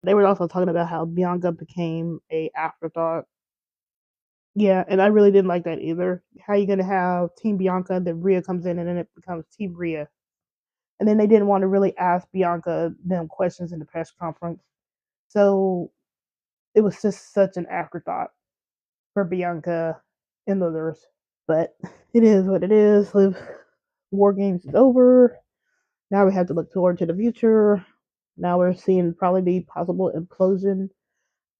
They were also talking about how Bianca became a afterthought. Yeah, and I really didn't like that either. How you gonna have Team Bianca, then Rhea comes in, and then it becomes Team Rhea, and then they didn't want to really ask Bianca them questions in the press conference, so it was just such an afterthought for Bianca and others. But it is what it is. Live War Games is over. Now we have to look forward to the future. Now we're seeing probably the possible implosion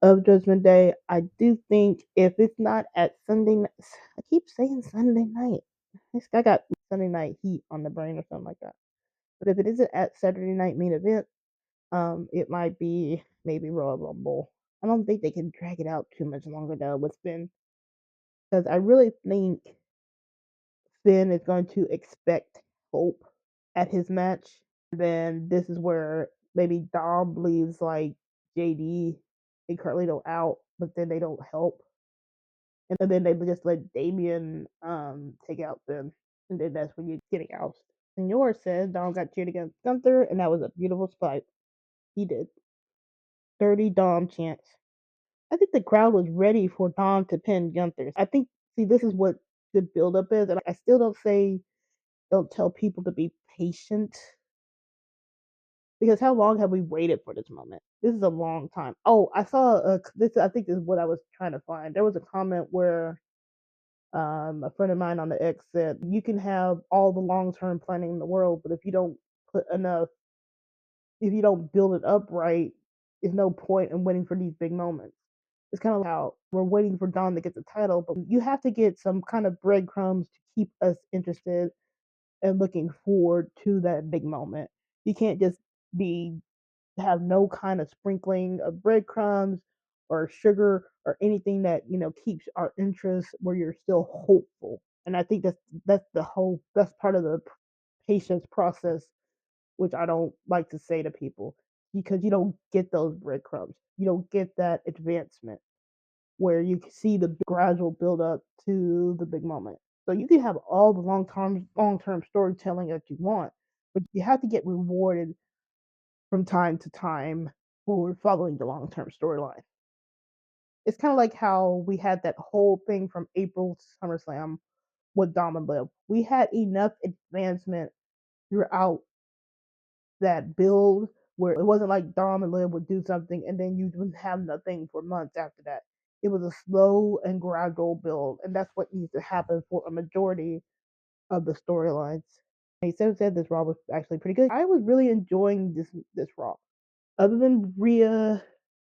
of Judgment Day. I do think if it's not at Sunday, I keep saying Sunday night. I got Sunday night heat on the brain or something like that. But if it isn't at Saturday night main event, it might be maybe Royal Rumble. I don't think they can drag it out too much longer though with Finn, because I really think Finn is going to expect Hope at his match. Then this is where maybe Dom leaves like JD and Carlito out, but then they don't help. And then they just let Damian take out Finn. And then that's when you're getting ousted. Senor said Dom got cheered against Gunther, and that was a beautiful spot. He did. 30 Dom chants. I think the crowd was ready for Dom to pin Gunther. I think, see, this is what good build up is. And I still don't tell people to be patient, because how long have we waited for this moment? This is a long time. Oh, I saw this. I think this is what I was trying to find. There was a comment where a friend of mine on the X said, "You can have all the long term planning in the world, but if you don't put enough, if you don't build it up right, there's no point in waiting for these big moments." It's kind of like how we're waiting for Don to get the title, but you have to get some kind of breadcrumbs to keep us interested and looking forward to that big moment. You can't just be have no kind of sprinkling of breadcrumbs or sugar or anything that keeps our interest where you're still hopeful. And I think that's part of the patience process, which I don't like to say to people, because you don't get those breadcrumbs, you don't get that advancement where you can see the gradual build up to the big moment. So you can have all the long term storytelling that you want, but you have to get rewarded from time to time for following the long term storyline. It's kind of like how we had that whole thing from April to SummerSlam with Dom and Liv. We had enough advancement throughout that build where it wasn't like Dom and Liv would do something and then you would have nothing for months after that. It was a slow and gradual build, and that's what needs to happen for a majority of the storylines. He said this Raw was actually pretty good. I was really enjoying this Raw. Other than Rhea,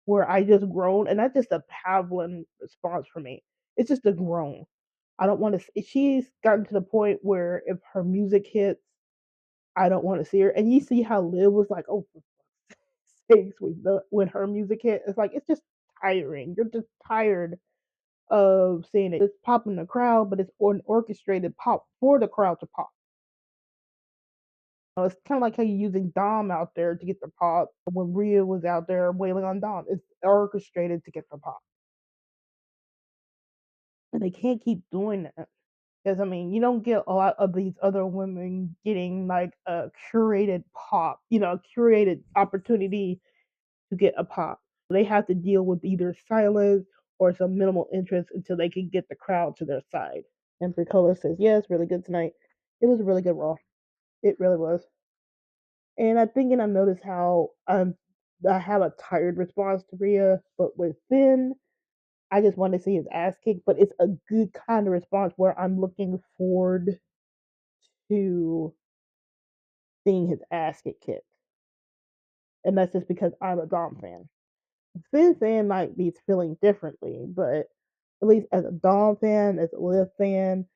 where I just groan, and that's just a Pavlin response for me. It's just a groan. I don't want to. She's gotten to the point where if her music hits, I don't want to see her. And you see how Liv was like, "Oh, for sakes," when her music hit. It's like it's just tiring. You're just tired of seeing it. It's popping the crowd, but it's an orchestrated pop for the crowd to pop. It's kind of like how you're using Dom out there to get the pop when Rhea was out there wailing on Dom. It's orchestrated to get the pop. And they can't keep doing that. Because, I mean, you don't get a lot of these other women getting like a curated pop, a curated opportunity to get a pop. They have to deal with either silence or some minimal interest until they can get the crowd to their side. And Bricola says, yeah, it's really good tonight. It was a really good Raw. It really was. And I think and I noticed how I have a tired response to Rhea, but with Finn, I just want to see his ass kicked. But it's a good kind of response where I'm looking forward to seeing his ass get kicked, and that's just because I'm a Dom fan. Finn fan might be feeling differently, but at least as a Dom fan, as a Liv fan,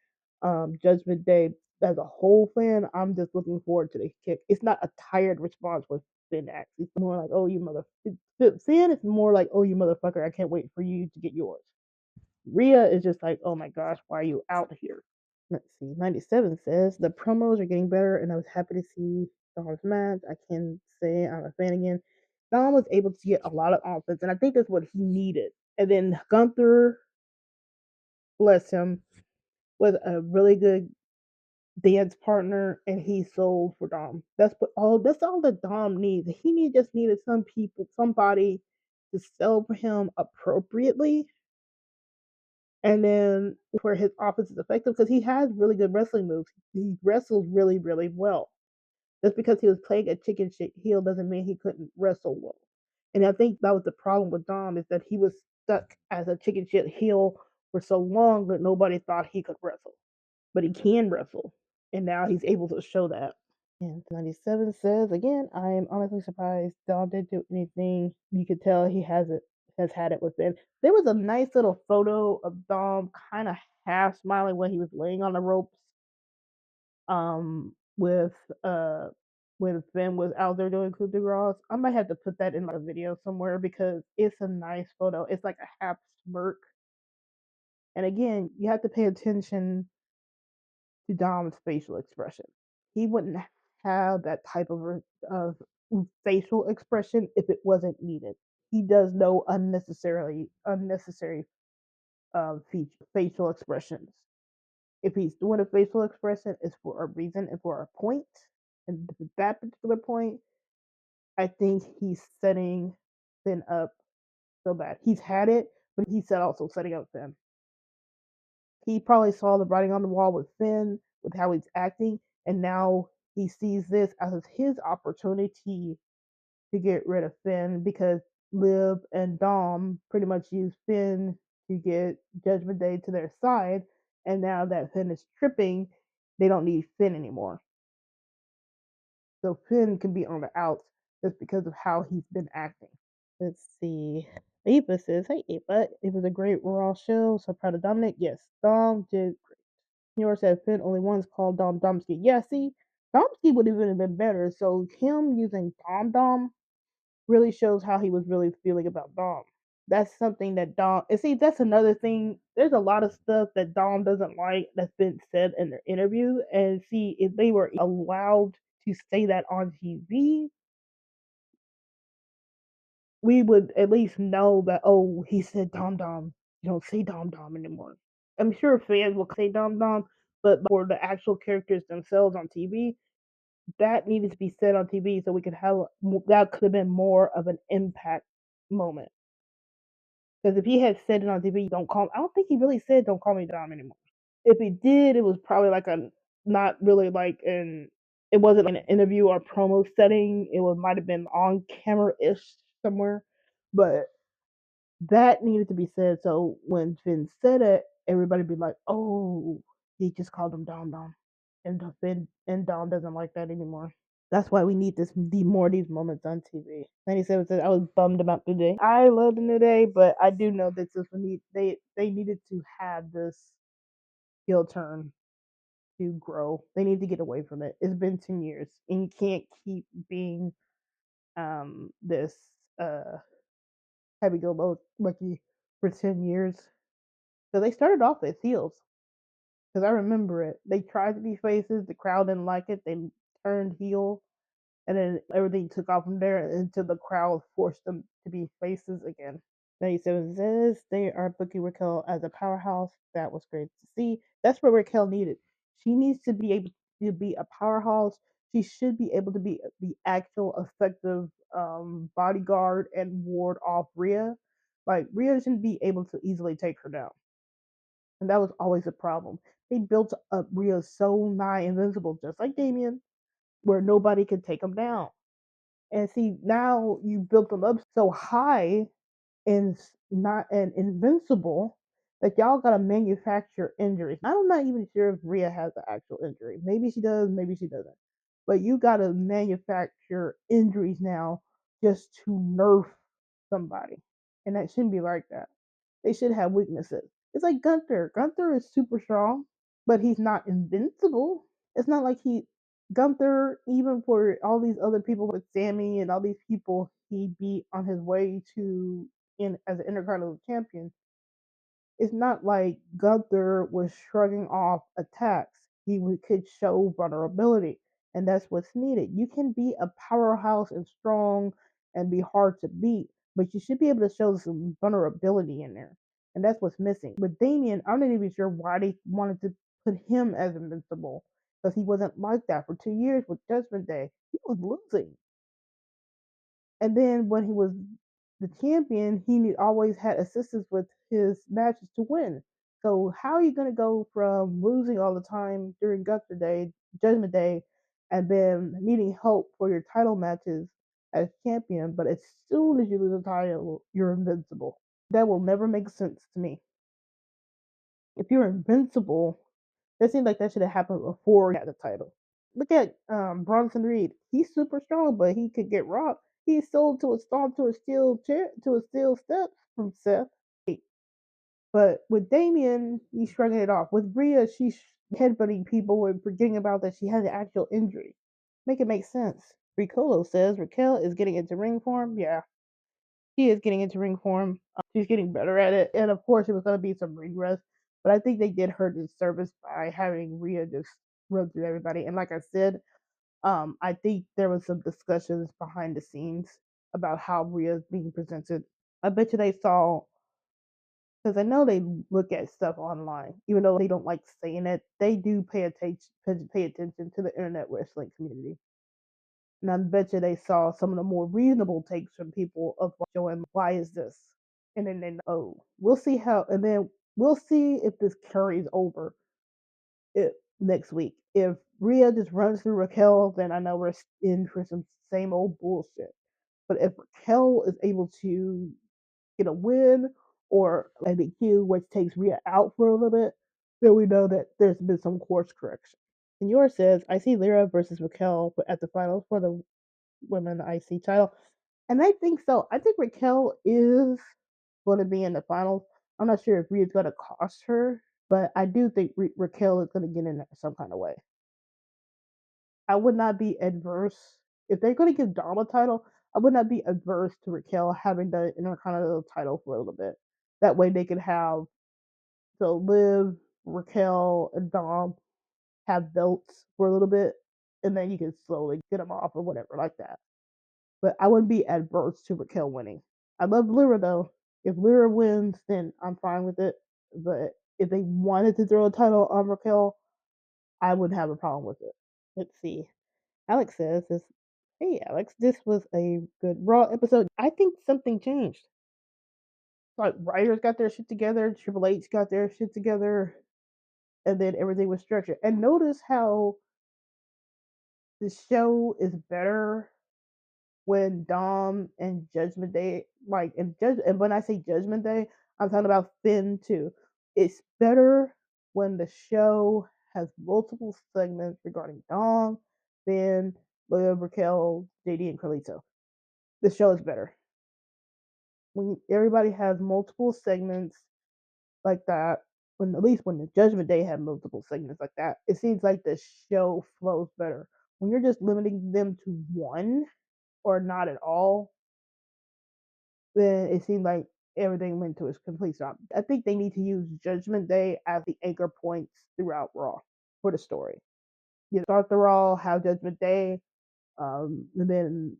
Judgment Day as a whole fan, I'm just looking forward to the kick. It's not a tired response with Finn acts. It's more like, oh, you mother. Finn is more like, oh, you motherfucker, I can't wait for you to get yours. Rhea is just like, oh my gosh, why are you out here? Let's see. 97 says the promos are getting better, and I was happy to see Dom's match. I can say I'm a fan again. Dom was able to get a lot of offense, and I think that's what he needed. And then Gunther, bless him, was a really good dance partner, and he sold for Dom. That's all that Dom needs. Just needed somebody to sell for him appropriately, and then where his offense is effective because he has really good wrestling moves. He wrestles really, really well. Just because he was playing a chicken shit heel doesn't mean he couldn't wrestle well. And I think that was the problem with Dom is that he was stuck as a chicken shit heel for so long that nobody thought he could wrestle. But he can wrestle. And now he's able to show that. And 97 says again, I am honestly surprised Dom didn't do anything. You could tell has had it within. There was a nice little photo of Dom kind of half smiling when he was laying on the ropes. With when Finn was out there doing coup de grace. I might have to put that in like a video somewhere because it's a nice photo. It's like a half smirk. And again, you have to pay attention to Dom's facial expression. He wouldn't have that type of facial expression if it wasn't needed. He does no unnecessary facial expressions. If he's doing a facial expression, it's for a reason and for a point. And that particular point, I think he's setting Finn up so bad. He's had it, but he's also setting up Finn. He probably saw the writing on the wall with Finn, with how he's acting, and now he sees this as his opportunity to get rid of Finn because Liv and Dom pretty much used Finn to get Judgment Day to their side, and now that Finn is tripping, they don't need Finn anymore. So Finn can be on the outs just because of how he's been acting. Let's see. Ava says, hey Ava, it was a great Raw show, so proud of Dominik. Yes, Dom did great. Nora said Finn only once called Dom Domsky. Yeah, see, Domsky would even have been better. So him using Dom really shows how he was really feeling about Dom. That's something that Dom and see that's another thing. There's a lot of stuff that Dom doesn't like that's been said in their interview. And see, if they were allowed to say that on TV, we would at least know that oh, he said Dom Dom. You don't say Dom Dom anymore. I'm sure fans will say Dom Dom, but for the actual characters themselves on TV, that needed to be said on TV so we could have that could have been more of an impact moment. Because if he had said it on TV, don't call. I don't think he really said don't call me Dom anymore. If he did, it was probably like a not really like an. It wasn't like an interview or promo setting. It was might have been on camera ish somewhere, but that needed to be said. So when Finn said it, everybody be like, "Oh, he just called him Dom Dom," and Finn and Dom doesn't like that anymore. That's why we need more of these moments on TV. 97 says I was bummed about the day. I love the New Day, but I do know that they needed to have this heel turn to grow. They need to get away from it. It's been 10 years, and you can't keep being this uh happy go lucky for 10 years. So they started off as heels because I remember it. They tried to be faces. The crowd didn't like it. They turned heel and then everything took off from there until the crowd forced them to be faces again. 97 says they are booking Raquel as a powerhouse. That was great to see. That's what Raquel needed. She needs to be able to be a powerhouse. She should be able to be the actual effective bodyguard and ward off Rhea. Like Rhea shouldn't be able to easily take her down, and that was always a problem. They built up Rhea so nigh invincible, just like Damian, where nobody could take him down. And see, now you built them up so high and not and invincible that y'all gotta manufacture injuries. I'm not even sure if Rhea has an actual injury. Maybe she does, maybe she doesn't. But you gotta manufacture injuries now just to nerf somebody. And that shouldn't be like that. They should have weaknesses. It's like Gunther. Gunther is super strong, but he's not invincible. It's not like Gunther, even for all these other people with Sammy and all these people he beat on his way to in as an Intercontinental champion, it's not like Gunther was shrugging off attacks. Could show vulnerability, and that's what's needed. You can be a powerhouse and strong and be hard to beat, but you should be able to show some vulnerability in there, and that's what's missing. With Damian, I'm not even sure why they wanted to put him as invincible. because he wasn't like that for 2 years with Judgment Day. He was losing. And then when he was the champion, he always had assistance with his matches to win. So how are you going to go from losing all the time during Judgment Day, and then needing help for your title matches as champion, but as soon as you lose the title, you're invincible? That will never make sense to me. If you're invincible, it seems like that should have happened before he had the title. Look at Bronson Reed. He's super strong, but he could get rocked. He's sold to a stomp to a steel chair to a steel steps from Seth. But with Damian, he's shrugging it off. With Rhea, she's headbutting people and forgetting about that she has an actual injury. Make it make sense. Ricolo says Raquel is getting into ring form. Yeah, she is getting into ring form. She's getting better at it. And of course, it was going to be some ring rust. But I think they did her disservice by having Rhea just run through everybody. And like I said, I think there was some discussions behind the scenes about how Rhea is being presented. I bet you they saw, because I know they look at stuff online, even though they don't like saying it. They do pay attention to the internet wrestling community, and I bet you they saw some of the more reasonable takes from people of showing why is this, and then they know, oh, we'll see how, and then we'll see if this carries over it next week. If Rhea just runs through Raquel, then I know we're in for some same old bullshit. But if Raquel is able to get a win or a DQ, which takes Rhea out for a little bit, then we know that there's been some course correction. Senor says, I see Lyra versus Raquel at the finals for the women IC title. And I think so. I think Raquel is going to be in the finals. I'm not sure if Rhea's going to cost her, but I do think Raquel is going to get in there some kind of way. I would not be adverse if they're going to give Dom a title. I would not be adverse to Raquel having the Intercontinental title for a little bit. That way they could have Liv, Raquel, and Dom have belts for a little bit, and then you can slowly get them off or whatever like that. But I wouldn't be adverse to Raquel winning. I love Lyra though. If Lyra wins, then I'm fine with it. But if they wanted to throw a title on Raquel, I wouldn't have a problem with it. Let's see. Alex says this. Hey Alex, this was a good Raw episode. I think something changed. Like writers got their shit together, Triple H got their shit together, and then everything was structured. And notice how the show is better when Dom and Judgment Day, and when I say Judgment Day, I'm talking about Finn too. It's better when the show has multiple segments regarding Dom, Finn, Liv, Raquel, JD, and Carlito. The show is better when everybody has multiple segments like that. At least when the Judgment Day had multiple segments like that, it seems like the show flows better. When you're just limiting them to one or not at all, then it seemed like everything went to its complete stop. I think they need to use Judgment Day as the anchor points throughout Raw for the story. You start the Raw, have Judgment Day, and then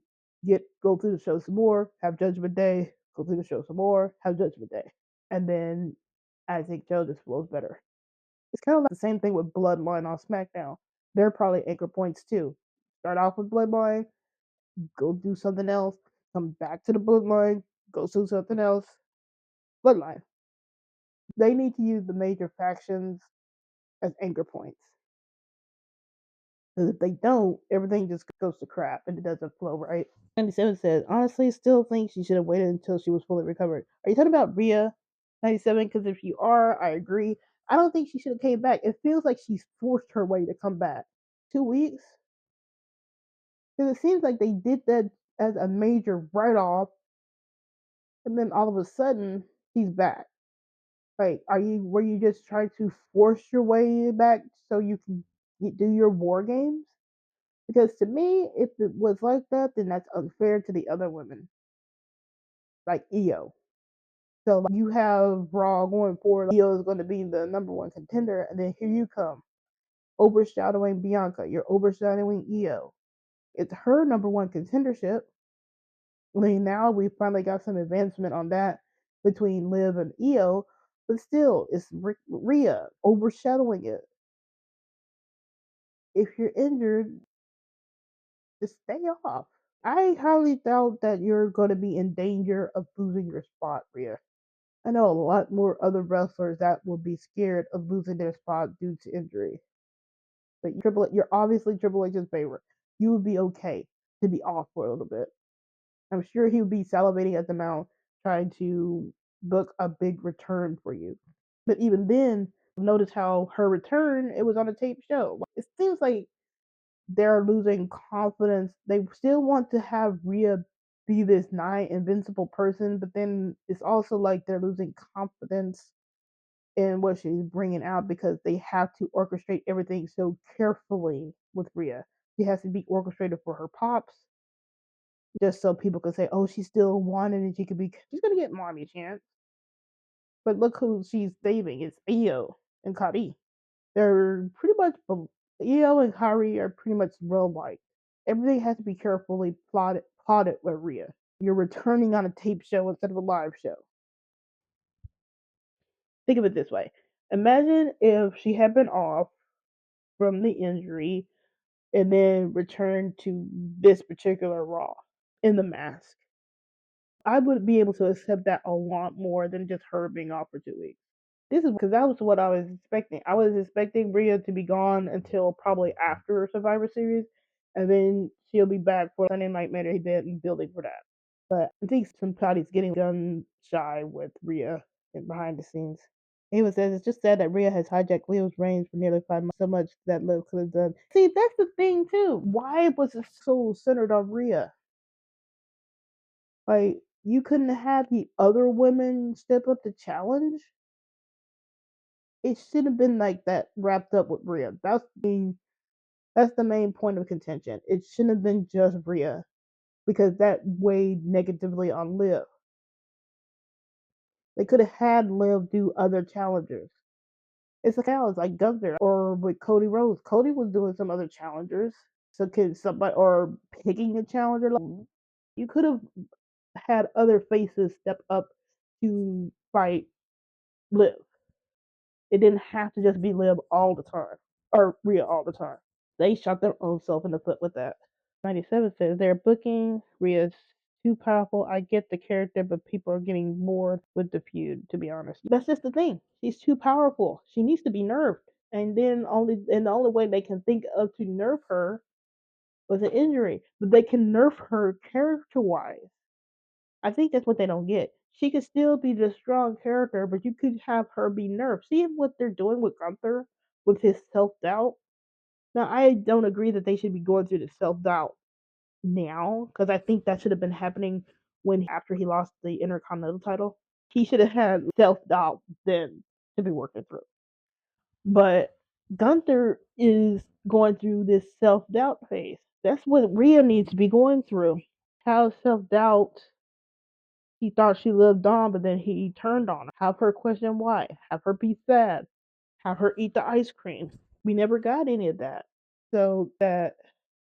go through the show some more, have Judgment Day, go through the show some more, have Judgment Day, and then I think Joe just flows better. It's kind of like the same thing with Bloodline on SmackDown. They're probably anchor points too. Start off with Bloodline, go do something else, come back to the Bloodline, go do something else. Bloodline. They need to use the major factions as anchor points. Because if they don't, everything just goes to crap and it doesn't flow right. 97 says, honestly, still think she should have waited until she was fully recovered. Are you talking about Rhea? 97, because if you are, I agree. I don't think she should have came back. It feels like she's forced her way to come back. 2 weeks? Because it seems like they did that as a major write-off, and then all of a sudden, she's back. Like, were you just trying to force your way back so you can do your war games? Because to me, if it was like that, then that's unfair to the other women, like Io. So like, you have Raw going forward. Like, Io is going to be the number one contender, and then here you come, overshadowing Bianca. You're overshadowing Io. It's her number one contendership. I mean, now we finally got some advancement on that between Liv and Io, but still, it's Rhea overshadowing it. if you're injured, just stay off. I highly doubt that you're going to be in danger of losing your spot, Rhea. I know a lot more other wrestlers that will be scared of losing their spot due to injury. But you're obviously Triple H's favorite. You would be okay to be off for a little bit. I'm sure he would be salivating at the mouth trying to book a big return for you. But even then, notice how her return, it was on a tape show. It seems like they're losing confidence. They still want to have Rhea be this nigh invincible person, but then it's also like they're losing confidence in what she's bringing out because they have to orchestrate everything so carefully with Rhea. She has to be orchestrated for her pops, just so people can say, "Oh, she's still wanted and she could be." She's gonna get mommy chance, but look who she's saving. It's Io and Kari. They're pretty much Io and Kari are pretty much real life. Everything has to be carefully plotted with Rhea. You're returning on a tape show instead of a live show. Think of it this way: imagine if she had been off from the injury and then returned to this particular Raw in the mask. I would be able to accept that a lot more than just her being off for 2 weeks. This is because that was what I was expecting. I was expecting Rhea to be gone until probably after Survivor Series, and then she'll be back for Sunday Night Matter event and building for that. But I think somebody's getting gun shy with Rhea and behind the scenes. Ava says it's just sad that Rhea has hijacked Leo's reigns for nearly 5 months. So much that Liv could have done. See, that's the thing too. Why was it so centered on Rhea? Like you couldn't have the other women step up to challenge. It should have been like that wrapped up with Rhea. That's the main point of contention. It shouldn't have been just Rhea because that weighed negatively on Liv. They could have had Liv do other challengers. It's like Gunther or with Cody Rhodes. Cody was doing some other challengers. So could somebody or picking a challenger? You could have had other faces step up to fight Liv. It didn't have to just be Liv all the time or Rhea all the time. They shot their own self in the foot with that. 97 says they're booking Rhea's too powerful. I get the character, but people are getting bored with the feud, to be honest. That's just the thing. She's too powerful. She needs to be nerfed. The only way they can think of to nerf her was an injury. But they can nerf her character wise. I think that's what they don't get. She could still be the strong character, but you could have her be nerfed. See what they're doing with Gunther with his self doubt. Now I don't agree that they should be going through the self doubt now because I think that should have been happening when after he lost the Intercontinental title. He should have had self doubt then to be working through. But Gunther is going through this self doubt phase. That's what Rhea needs to be going through. Have self doubt. He thought she lived on, but then he turned on her. Have her question why. Have her be sad. Have her eat the ice cream. We never got any of that. So that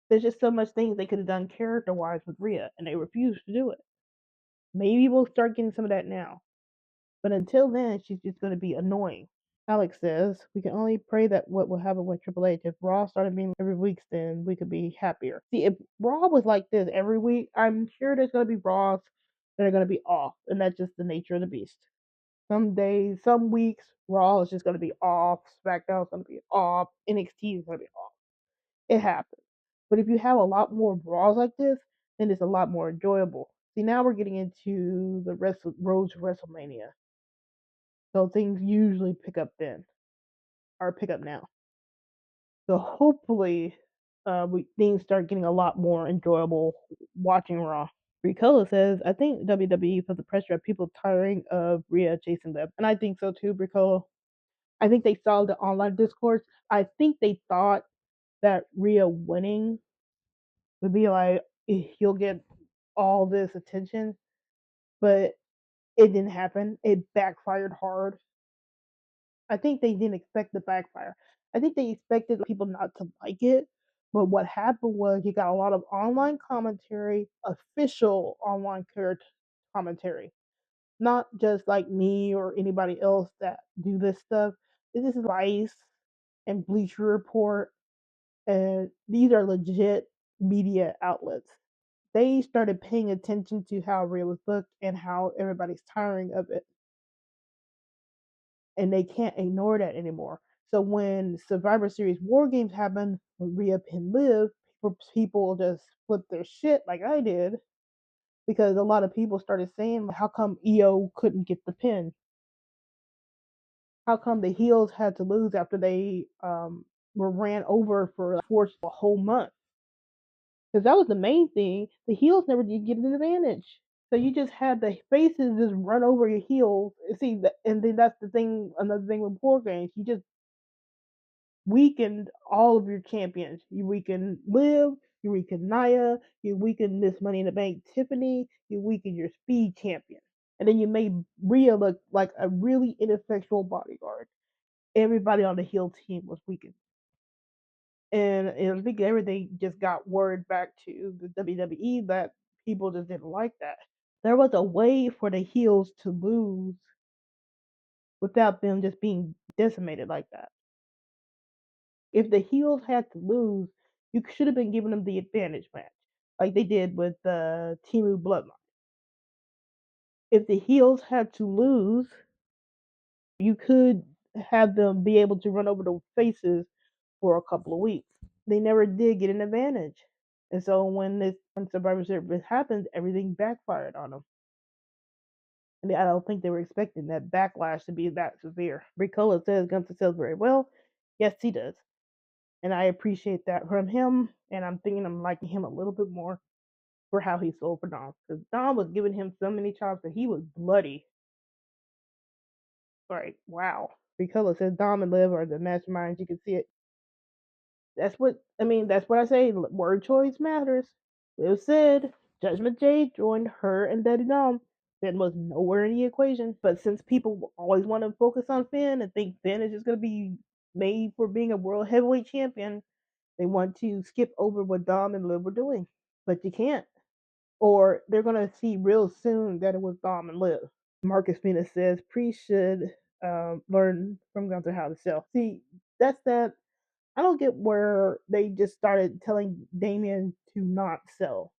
there's just so much things they could have done character wise with Rhea, and they refused to do it. Maybe we'll start getting some of that now. But until then, she's just going to be annoying. Alex says, we can only pray that what will happen with Triple H. If Raw started being every week, then we could be happier. See, if Raw was like this every week, I'm sure there's going to be Raws that are going to be off. And that's just the nature of the beast. Some days, some weeks, Raw is just going to be off. SmackDown's going to be off. NXT is going to be off. It happens. But if you have a lot more brawls like this, then it's a lot more enjoyable. See, now we're getting into the road to WrestleMania. So things usually pick up then, or pick up now. So hopefully, things start getting a lot more enjoyable watching Raw. Ricola says, I think WWE felt the pressure of people tiring of Rhea chasing them. And I think so too, Ricola. I think they saw the online discourse. I think they thought that Rhea winning would be like, he'll get all this attention, but it didn't happen. It backfired hard. I think they didn't expect the backfire. I think they expected people not to like it, but what happened was you got a lot of online commentary, official online commentary, not just like me or anybody else that do this stuff. This is Vice and Bleacher Report. And these are legit media outlets. They started paying attention to how Rhea was booked and how everybody's tiring of it, and they can't ignore that anymore. So when Survivor Series War Games happened, when Rhea pinned Liv, people just flipped their shit like I did, because a lot of people started saying, "How come EO couldn't get the pin? How come the heels had to lose after they were ran over for a whole month?" Because that was the main thing. The heels never did get an advantage. So you just had the faces just run over your heels. See, and then that's the thing. Another thing with War Games, you just weakened all of your champions. You weakened Liv, you weakened Nia, you weakened Miss Money in the Bank Tiffany, you weakened your speed champion. And then you made Rhea look like a really ineffectual bodyguard. Everybody on the heel team was weakened. And I think everything just got word back to the WWE that people just didn't like that. There was a way for the heels to lose without them just being decimated like that. If the heels had to lose, you should have been giving them the advantage match, like they did with the Timu Bloodline. If the heels had to lose, you could have them be able to run over the faces for a couple of weeks. They never did get an advantage. And so when Survivor Series happened, everything backfired on them. And I don't think they were expecting that backlash to be that severe. Ricola says Gunther sells very well. Yes, he does. And I appreciate that from him. And I'm thinking I'm liking him a little bit more for how he sold for Dom. Because Dom was giving him so many chops that he was bloody. Like, wow. Ricola says Dom and Liv are the masterminds. You can see it. That's what I say. Word choice matters. Liv said Judgment Day joined her and Daddy Dom. Finn was nowhere in the equation. But since people always want to focus on Finn and think Finn is just going to be made for being a world heavyweight champion, they want to skip over what Dom and Liv were doing. But you can't. Or they're going to see real soon that it was Dom and Liv. Marcus Venus says Priest should learn from Gunther how to sell. See, that's that. I don't get where they just started telling Damian to not sell,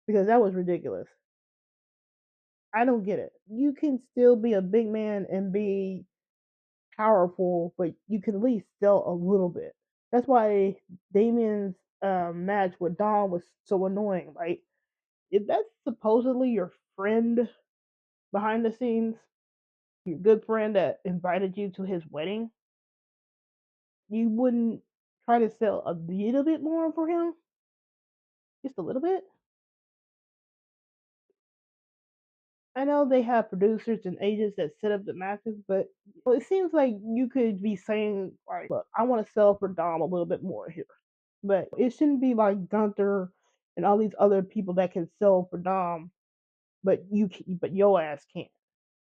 because that was ridiculous. I don't get it. You can still be a big man and be powerful, but you can at least sell a little bit. That's why Damian's match with Dom was so annoying. Like, if that's supposedly your friend behind the scenes, your good friend that invited you to his wedding, you wouldn't try to sell a little bit more for him? Just a little bit? I know they have producers and agents that set up the matches, but it seems like you could be saying, like, look, I want to sell for Dom a little bit more here. But it shouldn't be like Gunther and all these other people that can sell for Dom, but your ass can't.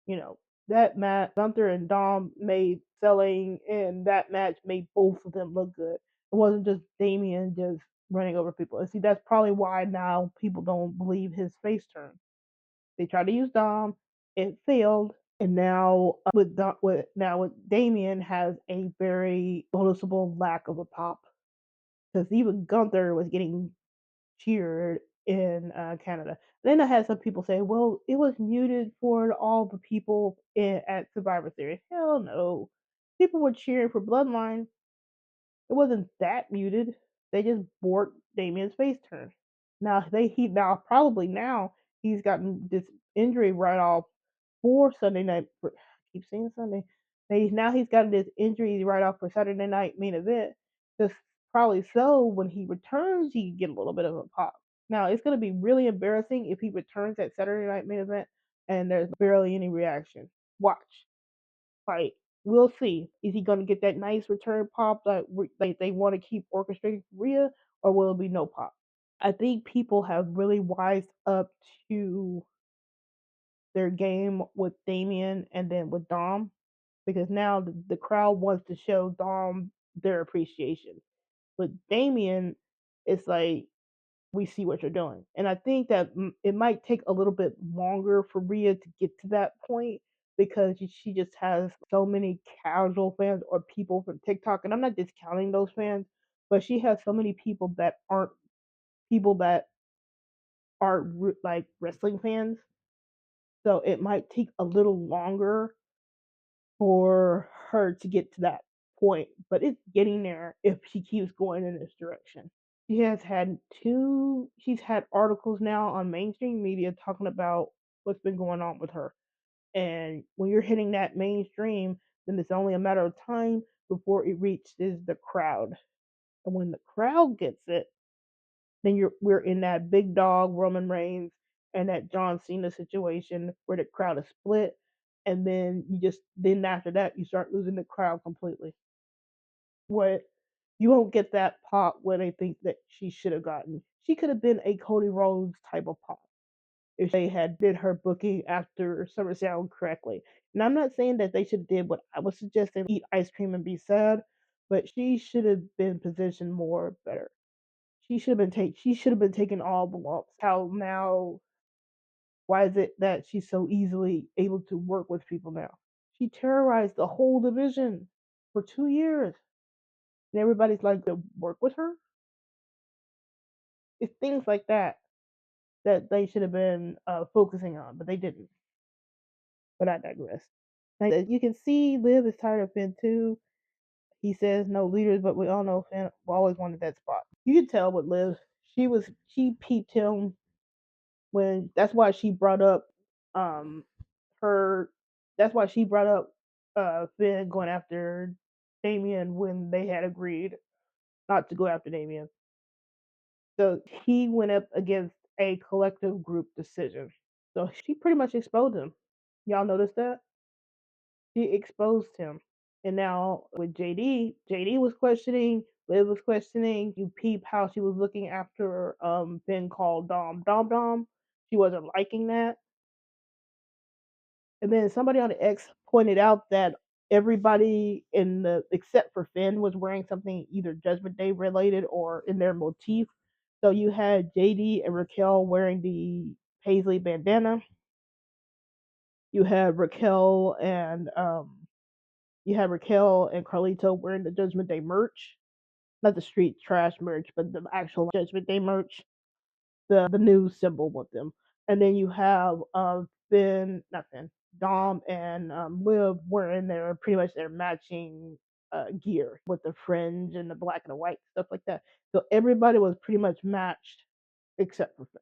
You know, that match, Gunther and Dom made selling, and that match made both of them look good. It wasn't just Damian just running over people. And see, that's probably why now people don't believe his face turn. They tried to use Dom, it failed, and now with Damian has a very noticeable lack of a pop, because even Gunther was getting cheered in Canada. Then I had some people say, "Well, it was muted for all the people at Survivor Series." Hell no, people were cheering for Bloodline. It wasn't that muted. They just bored Damian's face turn. Now probably now he's gotten this injury right off for Sunday night. I keep saying Sunday. Now he's gotten this injury right off for Saturday night main event. Just probably so when he returns, he can get a little bit of a pop. Now it's gonna be really embarrassing if he returns at Saturday night main event and there's barely any reaction. Watch, like, we'll see. Is he gonna get that nice return pop that they want to keep orchestrating for Rhea, or will it be no pop? I think people have really wised up to their game with Damian and then with Dom, because now the crowd wants to show Dom their appreciation. With Damian, it's like, we see what you're doing. And I think that it might take a little bit longer for Rhea to get to that point, because she just has so many casual fans or people from TikTok. And I'm not discounting those fans, but she has so many people that aren't like wrestling fans, so it might take a little longer for her to get to that point, but it's getting there if she keeps going in this direction. She's had articles now on mainstream media talking about what's been going on with her. And when you're hitting that mainstream, then it's only a matter of time before it reaches the crowd. And when the crowd gets it, then we're in that big dog Roman Reigns and that John Cena situation where the crowd is split, and then after that you start losing the crowd completely. What You won't get that pop what I think that she should have gotten. She could have been a Cody Rhodes type of pop if they had did her booking after SummerSlam correctly. And I'm not saying that they should have did what I was suggesting, eat ice cream and be sad, but she should have been positioned more better. She should have been taking all the lumps. How now why is it that she's so easily able to work with people now? She terrorized the whole division for 2 years. And everybody's like to work with her. It's things like that they should have been focusing on, but they didn't. But I digress. Now, you can see Liv is tired of Finn too. He says no leaders, but we all know Finn always wanted that spot. You can tell with Liv, she peeped him when that's why she brought up um her that's why she brought up Finn going after Damian when they had agreed not to go after Damian. So he went up against a collective group decision. So she pretty much exposed him. Y'all notice that? She exposed him. And now with JD was questioning, Liv was questioning. You peep how she was looking after Finn called Dom. She wasn't liking that. And then somebody on the X pointed out that everybody in the except for Finn was wearing something either Judgment Day related or in their motif. So you had JD and Raquel wearing the Paisley bandana. You had Raquel and Carlito wearing the Judgment Day merch, not the street trash merch, but the actual Judgment Day merch, the new symbol with them. And then you have Finn, not Finn, Dom and Liv wearing their pretty much their matching gear with the fringe and the black and the white stuff like that. So everybody was pretty much matched except for Finn.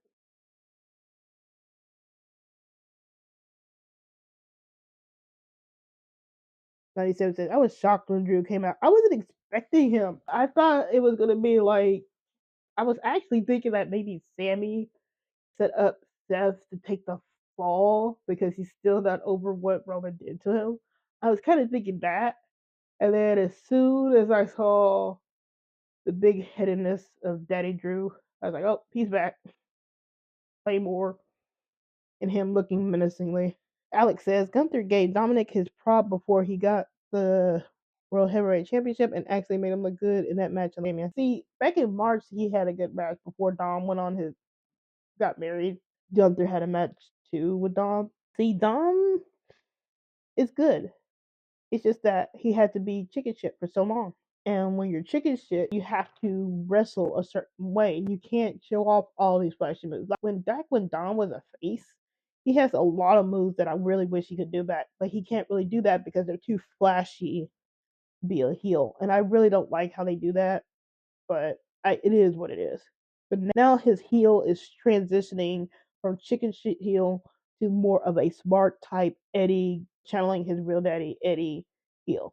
97 says, I was shocked when Drew came out. I wasn't expecting him. I thought it was gonna be like I was actually thinking that maybe Sammy set up Seth to take the fall because he's still not over what Roman did to him. I was kind of thinking that. And then as soon as I saw the big headedness of Daddy Drew, I was like, oh, he's back. Play more. And him looking menacingly. Alex says Gunther gave Dominik his prop before he got the World Heavyweight Championship and actually made him look good in that match on Damian. See, back in March he had a good match before Dom went on his got married. Gunther had a match too with Dom. See, Dom is good. It's just that he had to be chicken shit for so long. And when you're chicken shit, you have to wrestle a certain way. You can't show off all these flashy moves. Like when Dom was a face, he has a lot of moves that I really wish he could do back, but he can't really do that because they're too flashy to be a heel. And I really don't like how they do that, but it is what it is. But now his heel is transitioning from chicken shit heel to more of a smart type Eddie, channeling his real daddy Eddie heel.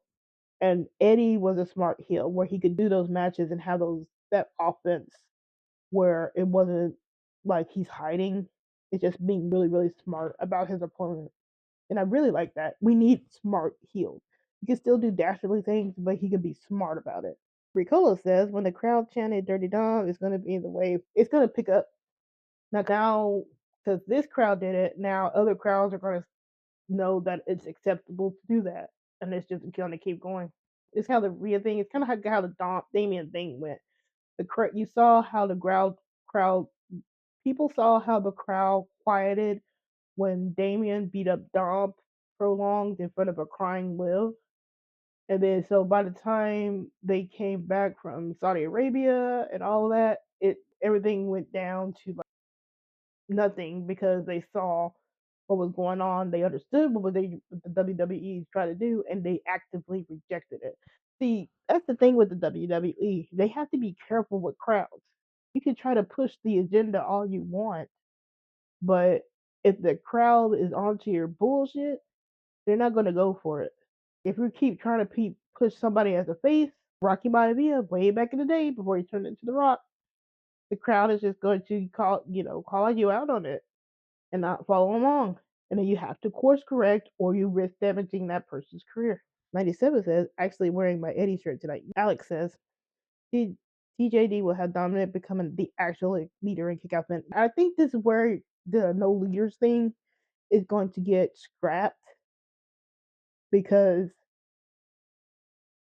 And Eddie was a smart heel where he could do those matches and have that offense where it wasn't like he's hiding. It's just being really, really smart about his opponent. And I really like that. We need smart heels. He can still do dastardly things, but he can be smart about it. Ricola says when the crowd chanted Dirty Dom, it's going to be the wave. It's going to pick up. Now, because this crowd did it, now other crowds are going to know that it's acceptable to do that. And it's just going to keep going. It's how the Rhea thing. It's kind of how the Damian thing went. You saw how the crowd people saw how the crowd quieted when Damian beat up Dom prolonged in front of a crying Liv. And then so by the time they came back from Saudi Arabia and all of that, it everything went down to like nothing because they saw what was going on. They understood what the WWE trying to do, and they actively rejected it. See, that's the thing with the WWE. They have to be careful with crowds. You can try to push the agenda all you want, but if the crowd is onto your bullshit, they're not going to go for it. If you keep trying to push somebody as a face, Rocky Maivia, way back in the day before he turned into The Rock, the crowd is just going to call you out on it and not follow along. And then you have to course correct or you risk damaging that person's career. 97 says, actually wearing my Eddie shirt tonight. Alex says, TJD will have Dominic becoming the actual leader in Kickout event. I think this is where the no leaders thing is going to get scrapped because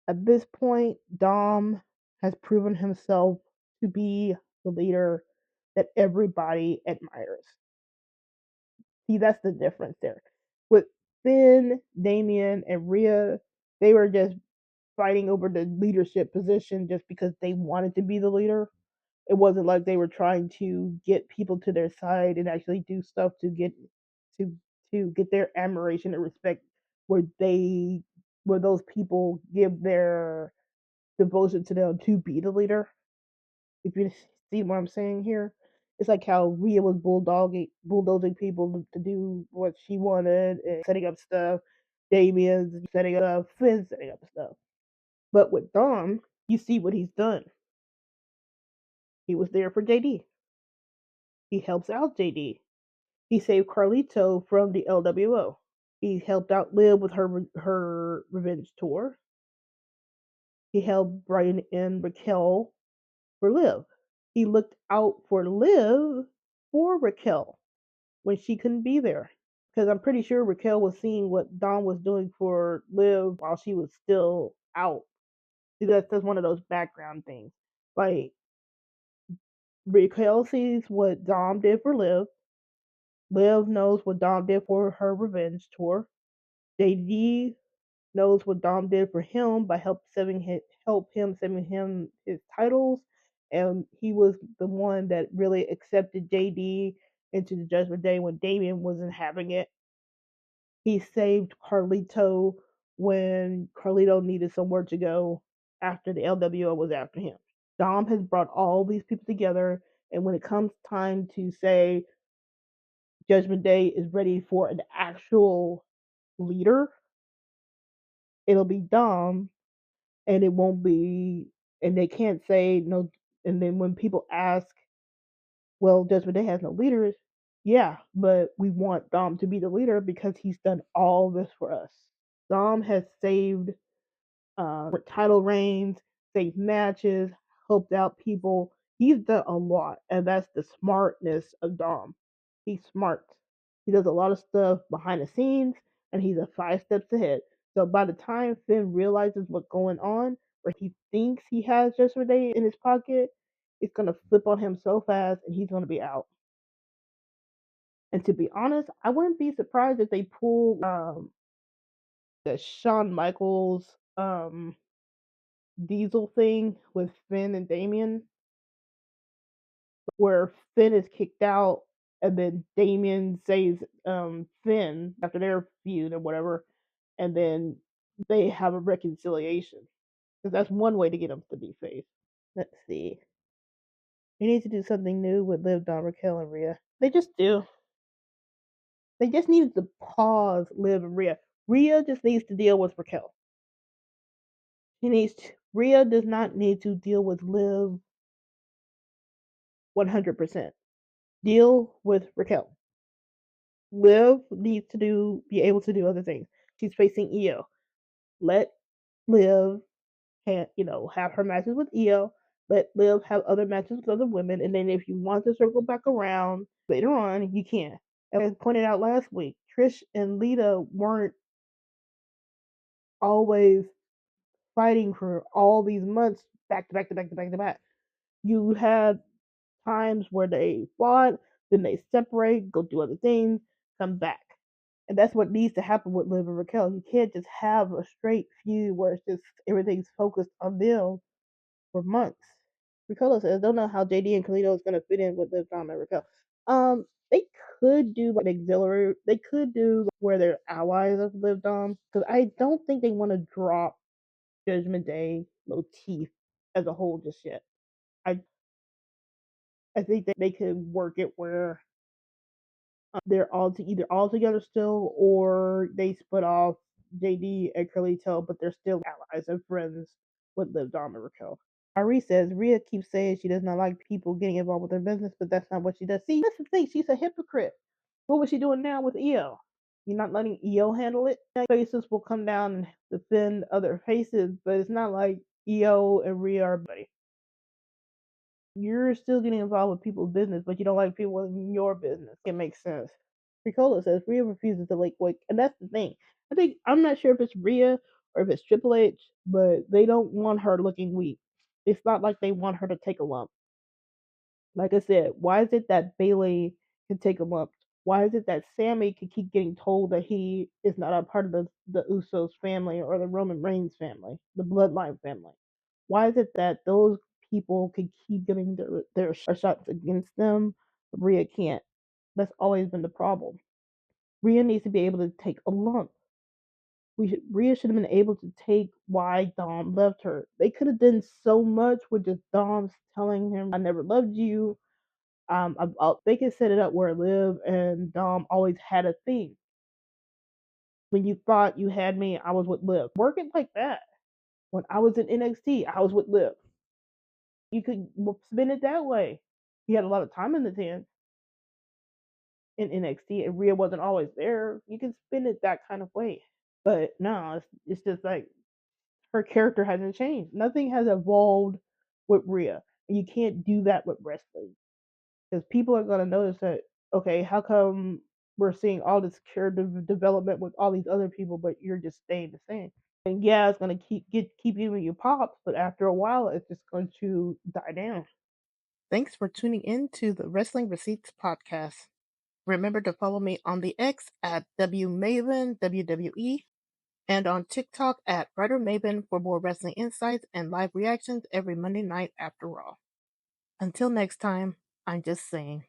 at this point, Dom has proven himself to be the leader that everybody admires. See, that's the difference there. With Finn, Damian, and Rhea, they were just fighting over the leadership position just because they wanted to be the leader. It wasn't like they were trying to get people to their side and actually do stuff to to get their admiration and respect where those people give their devotion to them to be the leader. If you see what I'm saying here, it's like how Rhea was bulldozing people to do what she wanted and setting up stuff. Damien's setting up, Finn's setting up stuff. But with Dom, you see what he's done. He was there for JD. He helps out JD. He saved Carlito from the LWO. He helped out Liv with her revenge tour. He helped Brian and Raquel for Liv. He looked out for Liv for Raquel when she couldn't be there. Because I'm pretty sure Raquel was seeing what Dom was doing for Liv while she was still out. See, that's one of those background things. Like, Raquel sees what Dom did for Liv. Liv knows what Dom did for her revenge tour. JD knows what Dom did for him by help him saving him his titles, and he was the one that really accepted JD into the Judgment Day when Damian wasn't having it. He saved Carlito when Carlito needed somewhere to go after the LWO was after him. Dom has brought all these people together, and when it comes time to say Judgment Day is ready for an actual leader, it'll be Dom and it won't be, and they can't say no. And then when people ask, well, Judgment Day has no leaders, yeah, but we want Dom to be the leader because he's done all this for us. Dom has saved title reigns, saved matches, helped out people. He's done a lot, and that's the smartness of Dom. He's smart. He does a lot of stuff behind the scenes, and he's a 5 steps ahead. So by the time Finn realizes what's going on, where he thinks he has Judgment Day in his pocket, it's gonna flip on him so fast, and he's gonna be out. And to be honest, I wouldn't be surprised if they pull the Shawn Michaels Diesel thing with Finn and Damian, where Finn is kicked out and then Damian saves Finn after their feud or whatever, and then they have a reconciliation. Because that's one way to get them to be face. Let's see. They need to do something new with Liv, Don, Raquel, and Rhea. They just do. They just needed to pause Liv and Rhea. Rhea just needs to deal with Raquel. Rhea does not need to deal with Liv 100%. Deal with Raquel. Liv needs to be able to do other things. She's facing Io. Let Liv have her matches with Io. Let Liv have other matches with other women, and then if you want to circle back around later on, you can. As pointed out last week, Trish and Lita weren't always fighting for all these months back to back to back to back to back. You had times where they fought, then they separate, go do other things, come back. And that's what needs to happen with Liv and Raquel. You can't just have a straight feud where it's just everything's focused on them for months. Ricola says, don't know how JD and Kalito is going to fit in with Liv, Dom, and Raquel. They could do like an auxiliary. They could do like, where they're allies of Liv Dom, because I don't think they want to drop Judgment Day motif as a whole just yet. I think that they could work it where they're either all together still, or they split off JD and Carlito, but they're still allies and friends with Liv, Dom, and Raquel. Ari says Rhea keeps saying she does not like people getting involved with her business, but that's not what she does. See, that's the thing. She's a hypocrite. What was she doing now with EO? You're not letting EO handle it. Faces will come down and defend other faces, but it's not like EO and Rhea are buddy. You're still getting involved with people's business, but you don't like people in your business. It makes sense. Ricola says Rhea refuses to like wake, and that's the thing. I'm not sure if it's Rhea or if it's Triple H, but they don't want her looking weak. It's not like they want her to take a lump. Like I said, why is it that Bailey can take a lump? Why is it that Sammy can keep getting told that he is not a part of the Usos family or the Roman Reigns family, the Bloodline family? Why is it that those people can keep getting their shots against them? Rhea can't. That's always been the problem. Rhea needs to be able to take a lump. Rhea should have been able to take why Dom left her. They could have done so much with just Dom telling him, "I never loved you." They could set it up where Liv and Dom always had a thing. When you thought you had me, I was with Liv. Work it like that. When I was in NXT, I was with Liv. You could spin it that way. You had a lot of time in the hands in NXT, and Rhea wasn't always there. You can spin it that kind of way. But no, it's just like her character hasn't changed. Nothing has evolved with Rhea. And you can't do that with wrestling. Because people are going to notice that, okay, how come we're seeing all this character development with all these other people, but you're just staying the same? And yeah, it's going to keep giving you pops, but after a while, it's just going to die down. Thanks for tuning in to the Wrestling Receipts podcast. Remember to follow me on the X at WMaven, WWE, and on TikTok at WriterMaven for more wrestling insights and live reactions every Monday night after Raw. Until next time, I'm just saying.